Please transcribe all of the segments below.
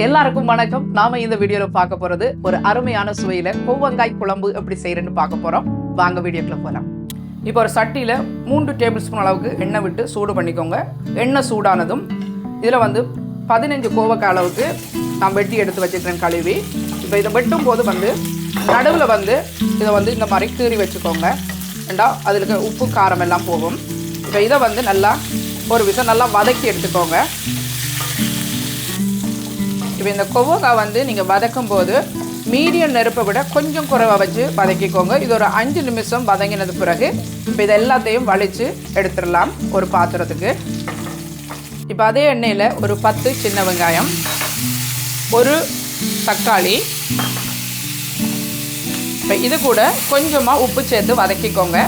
எல்லாருக்கும் வணக்கம். நாம இந்த வீடியோல பார்க்க போறது ஒரு அருமையான சுவையில கோவங்காய் குழம்பு எப்படி செய்யறேன்னு பார்க்க போறோம். வாங்க வீடியோக்குள்ள போலாம். இப்போ ஒரு சட்டியில 3 டேபிள் ஸ்பூன் அளவுக்கு எண்ணெய் விட்டு சூடு பண்ணிக்கோங்க. எண்ணெய் சூடானதும் இதுல 15 கோவக்காய் அளவுக்கு நான் வெட்டி எடுத்து வச்சிருக்கேன் கழுவி. இப்போ இதை வெட்டும் போது நடுவில் இதை இந்த மாதிரி கீறி வச்சுக்கோங்க. ஏண்டா அதில் உப்பு காரம் எல்லாம் போகும். இப்போ இதை நல்லா ஒரு விஷயம் நல்லா வதக்கி எடுத்துக்கோங்க. இப்போ இந்த கோவக்காய் நீங்கள் வதக்கும் போது மீடியம் நெருப்பை விட கொஞ்சம் குறைவாக வச்சு வதக்கிக்கோங்க. இது ஒரு 5 நிமிஷம் வதங்கினது பிறகு இப்போ இது எல்லாத்தையும் வலித்து எடுத்துடலாம் ஒரு பாத்திரத்துக்கு. இப்போ அதே எண்ணெயில் ஒரு 10 சின்ன வெங்காயம், ஒரு தக்காளி, இப்போ இது கூட கொஞ்சமாக உப்பு சேர்த்து வதக்கிக்கோங்க.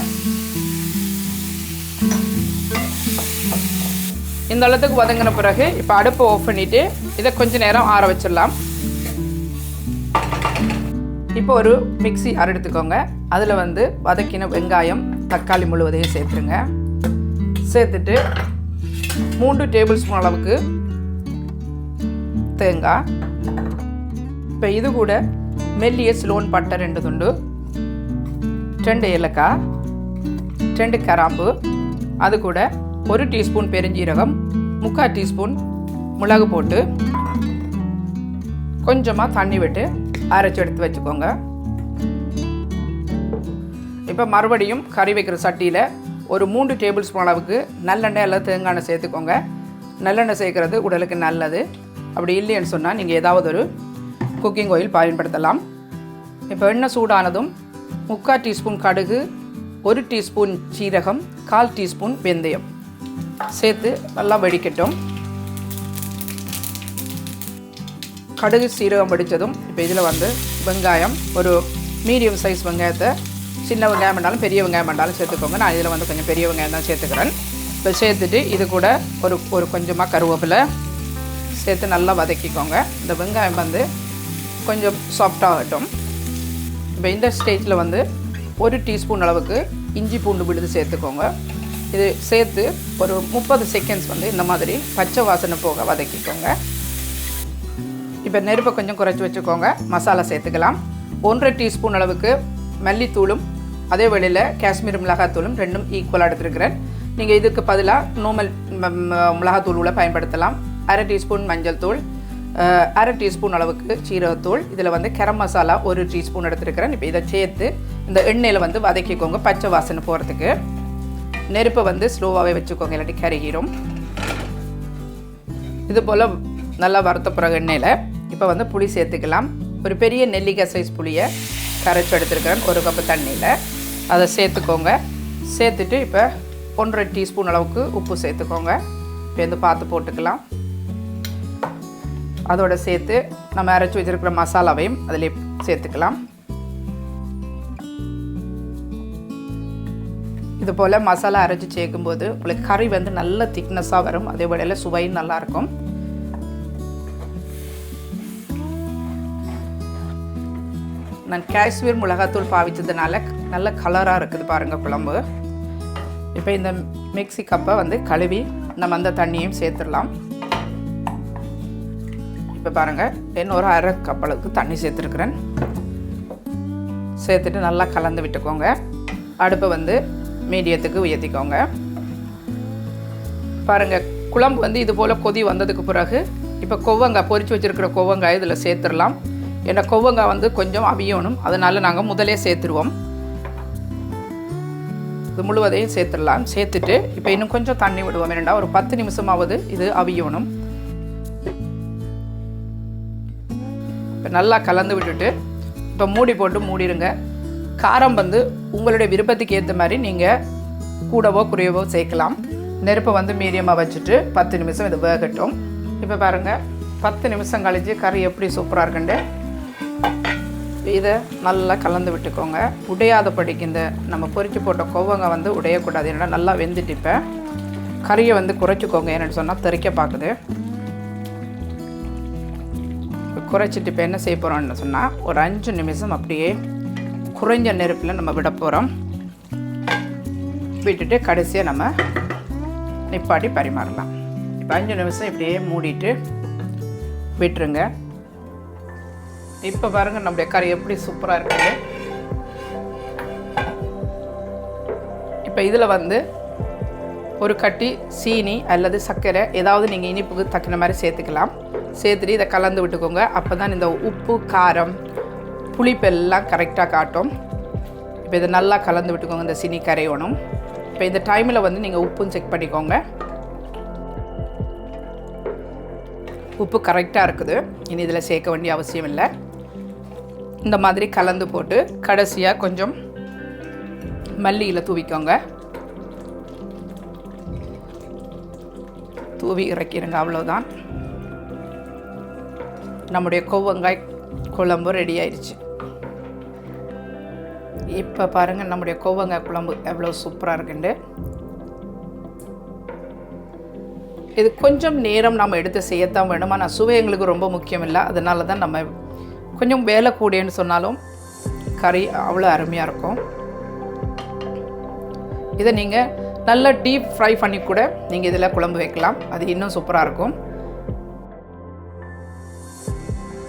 இந்த அளவுக்கு வதங்கின பிறகு இப்போ அடுப்பை ஆஃப் பண்ணிவிட்டு இதை கொஞ்சம் நேரம் ஆற வச்சிடலாம். இப்போ ஒரு மிக்ஸி எடுத்துக்கோங்க. அதில் வதக்கின வெங்காயம், தக்காளி முழுவதையும் சேர்த்துருங்க. சேர்த்துட்டு 3 டேபிள் ஸ்பூன் அளவுக்கு தேங்காய், இப்போ இது கூட மெல்லிய சிலோன் பட்டை 2 துண்டு, 2 ஏலக்காய், 2 கிராம்பு, அது கூட 1 டீஸ்பூன் பெருஞ்சீரகம், 3/4 டீஸ்பூன் மிளகு போட்டு கொஞ்சமாக தண்ணி விட்டு அரைச்சி எடுத்து வச்சுக்கோங்க. இப்போ மறுபடியும் கறி வைக்கிற சட்டியில் ஒரு 3 டேபிள் ஸ்பூன் அளவுக்கு நல்லெண்ணெய் அல்லது தேங்காய் எண்ணெய் சேர்த்துக்கோங்க. நல்லெண்ணெய் சேர்க்குறது உடலுக்கு நல்லது. அப்படி இல்லைன்னு சொன்னால் நீங்கள் ஏதாவது ஒரு குக்கிங் ஆயில் பயன்படுத்தலாம். இப்போ எண்ணெய் சூடானதும் 3/4 டீஸ்பூன் கடுகு, 1 டீஸ்பூன் சீரகம், 1/4 டீஸ்பூன் வெந்தயம் சேர்த்து நல்லா வெடிக்கட்டும். கடுகு சீரகம் வெடித்ததும் இப்போ இதில் வெங்காயம், ஒரு மீடியம் சைஸ் வெங்காயத்தை, சின்ன வெங்காயம் வேண்டாலும் பெரிய வெங்காயம் வேண்டாலும் சேர்த்துக்கோங்க. நான் இதில் கொஞ்சம் பெரிய வெங்காயம் தான் சேர்த்துக்கிறேன். இப்போ சேர்த்துட்டு இது கூட ஒரு கொஞ்சமாக கருவேப்பிலை சேர்த்து நல்லா வதக்கிக்கோங்க. இந்த வெங்காயம் கொஞ்சம் சாஃப்டாகட்டும். இப்போ இந்த ஸ்டேஜில் 1 டீஸ்பூன் அளவுக்கு இஞ்சி பூண்டு விழுது சேர்த்துக்கோங்க. இது சேர்த்து ஒரு 30 செகண்ட்ஸ் இந்த மாதிரி பச்சை வாசனை போக வதக்கிக்கோங்க. இப்போ நெருப்பை கொஞ்சம் குறைச்சி வச்சுக்கோங்க. மசாலா சேர்த்துக்கலாம். 1.5 டீஸ்பூன் அளவுக்கு மல்லித்தூளும் அதே வேளையில் காஷ்மீர் மிளகாத்தூளும் 2ம் ஈக்குவலாக எடுத்துருக்கிறேன். நீங்கள் இதுக்கு பதிலாக நார்மல் மிளகாத்தூள் பயன்படுத்தலாம். 1/2 டீஸ்பூன் மஞ்சள் தூள், 1/2 டீஸ்பூன் அளவுக்கு சீரகத்தூள், இதில் கரம் மசாலா 1 டீஸ்பூன் எடுத்துருக்கிறேன். இப்போ இதை சேர்த்து இந்த எண்ணெயில் வதக்கிக்கோங்க பச்சை வாசனை போகிறதுக்கு. நெருப்பை ஸ்லோவாகவே வச்சுக்கோங்க, இல்லாட்டி கருகிரும். இது போல் நல்லா வறுத்த பிறகு எண்ணெயில் இப்போ புளி சேர்த்துக்கலாம். ஒரு பெரிய நெல்லிக்காய் சைஸ் புளியை கரைச்சி எடுத்துருக்கிறேன் 1 கப்பு தண்ணியில். அதை சேர்த்துக்கோங்க. சேர்த்துட்டு இப்போ 1.5 டீஸ்பூன் அளவுக்கு உப்பு சேர்த்துக்கோங்க. இப்போ பார்த்து போட்டுக்கலாம். அதோடு சேர்த்து நம்ம அரைச்சி வச்சுருக்கிற மசாலாவையும் அதில் சேர்த்துக்கலாம். இது போல் மசாலா அரைச்சி சேர்க்கும்போது உங்களுக்கு கறி நல்ல திக்னஸாக வரும். அதே வேளையில் சுவையும் நல்லாயிருக்கும். நான் காஷ்மீர் மிளகாத்தூள் பாவிச்சதுனால நல்ல கலராக இருக்குது பாருங்கள் குழம்பு. இப்போ இந்த மிக்ஸி கப்பை கழுவி நம்ம அந்த தண்ணியும் சேர்த்துடலாம். இப்போ பாருங்கள், இன்னொரு 1/2 கப் அளவுக்கு தண்ணி சேர்த்துருக்குறேன். சேர்த்துட்டு நல்லா கலந்து விட்டுக்கோங்க. அடுப்பை மீடியத்துக்கு உயர்த்திக்கோங்க. பாருங்கள், குழம்பு இது போல் கொதி வந்ததுக்கு பிறகு இப்போ கோவங்காய் பொரிச்சு வச்சுருக்கிற கோவங்காய் இதில் சேர்த்துடலாம். ஏன்னா கோவங்காய் கொஞ்சம் அவியணும், அதனால் நாங்கள் முதலே சேர்த்துருவோம். இது முழுவதையும் சேர்த்துடலாம். சேர்த்துட்டு இப்போ இன்னும் கொஞ்சம் தண்ணி விடுவோம். ஏன்னா ஒரு 10 நிமிஷமாவது இது அவியணும். இப்போ நல்லா கலந்து விட்டுட்டு இப்போ மூடி போட்டு மூடிடுங்க. காரம் உங்களுடைய விருப்பத்துக்கு ஏற்ற மாதிரி நீங்கள் கூடவோ குறையவோ சேர்க்கலாம். நெருப்பை மீடியமாக வச்சுட்டு 10 நிமிஷம் இது வேகட்டும். இப்போ பாருங்கள், 10 நிமிஷம் கழித்து கறி எப்படி சூப்பராக இருக்குண்டு. இதை நல்லா கலந்து விட்டுக்கோங்க. உடையாதபடிக்கு இந்த நம்ம பொரிச்சு போட்ட கோவங்க உடையக்கூடாது. ஏன்னா நல்லா வெந்துட்டு இப்போ கறியை குறைச்சிக்கோங்க. என்னென்னு சொன்னால் தெறிக்க பார்க்குது. குறைச்சிட்டு இப்போ என்ன செய்ய போகிறோம்னு சொன்னால் ஒரு 5 நிமிஷம் அப்படியே குறைஞ்ச நெருப்பில் நம்ம விட போகிறோம். விட்டுட்டு கடைசியாக நம்ம நிப்பாட்டி பரிமாறலாம். இப்போ 5 நிமிஷம் இப்படியே மூடிட்டு விட்டுருங்க. இப்போ பாருங்கள் நம்முடைய கறி எப்படி சூப்பராக இருக்குது. இப்போ இதில் வந்து ஒரு கட்டி சீனி அல்லது சர்க்கரை ஏதாவது நீங்கள் இனிப்புக்கு தக்கின மாதிரி சேர்த்துக்கலாம். சேர்த்துட்டு இதை கலந்து விட்டுக்கோங்க. அப்போ தான் இந்த உப்பு காரம் புளிப்பெல்லாம் கரெக்டாக காட்டும். இப்போ இதை நல்லா கலந்து விட்டுக்கோங்க. இந்த சீனி கரையணும். இப்போ இந்த டைமில் வந்து நீங்கள் உப்பும் செக் பண்ணிக்கோங்க. உப்பு கரெக்டாக இருக்குது. இனி இதில் சேர்க்க வேண்டிய அவசியம் இல்லை. இந்த மாதிரி கலந்து போட்டு கடைசியாக கொஞ்சம் மல்லியில் தூவிக்கோங்க. தூவி இறக்கிடுங்க. அவ்வளோதான், நம்முடைய கோவங்காய் குழம்பு ரெடி ஆயிடுச்சு. இப்போ பாருங்கள் நம்முடைய கோவங்காய் குழம்பு எவ்வளோ சூப்பராக இருக்குண்டு. இது கொஞ்சம் நேரம் நம்ம எடுத்து செய்யத்தான் வேணும். ஆனால் சுவை எங்களுக்கு ரொம்ப முக்கியம் இல்லை. அதனால தான் நம்ம கொஞ்சம் வேலை கூடியன்னு சொன்னாலும் கறி அவ்வளோ அருமையாக இருக்கும். இதை நீங்கள் நல்லா டீப் ஃப்ரை பண்ணி கூட நீங்கள் இதில் குழம்பு வைக்கலாம். அது இன்னும் சூப்பராக இருக்கும்.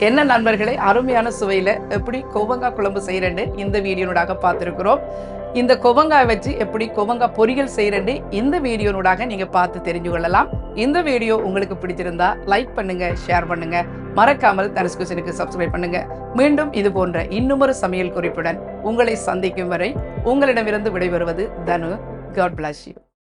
என்ன நண்பர்களே, அருமையான சுவையில் எப்படி கோவங்காய் குழம்பு செய்கிறேன்னு இந்த வீடியோனூடாக பார்த்துருக்குறோம். இந்த கோவங்காய் வச்சு எப்படி கோவங்காய் பொரியல் செய்கிறேன்னு இந்த வீடியோனூடாக நீங்கள் பார்த்து தெரிஞ்சு கொள்ளலாம். இந்த வீடியோ உங்களுக்கு பிடிச்சிருந்தா லைக் பண்ணுங்கள், ஷேர் பண்ணுங்கள், மறக்காமல் தனுஷ் கிச்சனுக்கு சப்ஸ்கிரைப் பண்ணுங்கள். மீண்டும் இது போன்ற இன்னுமொரு சமையல் குறிப்புடன் உங்களை சந்திக்கும் வரை உங்களிடமிருந்து விடைபெறுவது தனு. God bless you.